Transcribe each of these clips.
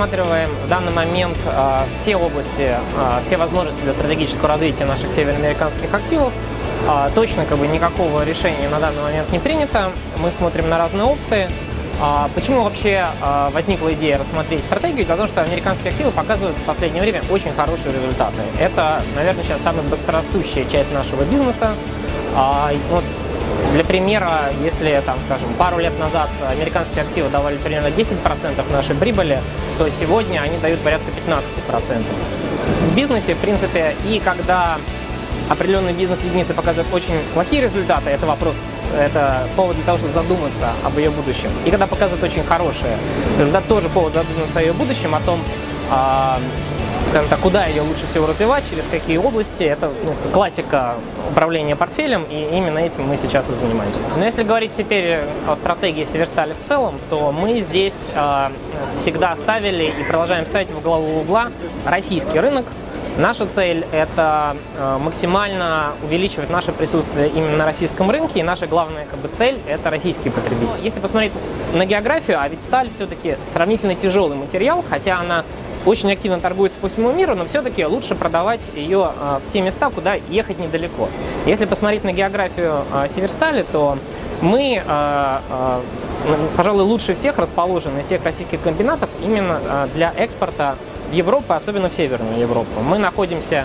рассматриваем в данный момент все области, все возможности для стратегического развития наших североамериканских активов. Точно никакого решения на данный момент не принято. Мы смотрим на разные опции. Почему вообще возникла идея рассмотреть стратегию? Потому что американские активы показывают в последнее время очень хорошие результаты. Это, наверное, сейчас самая быстрорастущая часть нашего бизнеса. Для примера, если, скажем, пару лет назад американские активы давали примерно 10% нашей прибыли, то сегодня они дают порядка 15%. В бизнесе, в принципе, и когда определенные бизнес-единицы показывают очень плохие результаты, это повод для того, чтобы задуматься об ее будущем. И когда показывают очень хорошие результаты, тоже повод задуматься о ее будущем, о том, скажем так, куда ее лучше всего развивать, через какие области. Это классика управления портфелем, и именно этим мы сейчас и занимаемся. Но если говорить теперь о стратегии Северстали в целом, то мы здесь всегда ставили и продолжаем ставить во главу угла российский рынок. Наша цель – это максимально увеличивать наше присутствие именно на российском рынке, и наша главная цель – это российские потребители. Если посмотреть на географию, а ведь сталь все-таки сравнительно тяжелый материал, хотя она очень активно торгуется по всему миру, но все-таки лучше продавать ее в те места, куда ехать недалеко. Если посмотреть на географию Северстали, то мы, пожалуй, лучше всех расположены из всех российских комбинатов именно для экспорта в Европу, особенно в Северную Европу. Мы находимся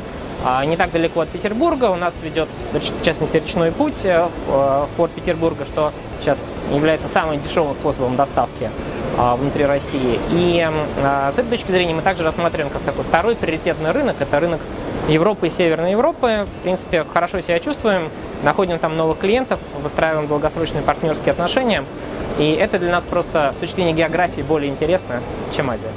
не так далеко от Петербурга, у нас ведет, в частности, речной путь в порт Петербурга, что сейчас является самым дешевым способом доставки внутри России. И с этой точки зрения мы также рассматриваем как такой второй приоритетный рынок, это рынок Европы и Северной Европы. В принципе, хорошо себя чувствуем, находим там новых клиентов, выстраиваем долгосрочные партнерские отношения. И это для нас просто с точки зрения географии более интересно, чем Азия.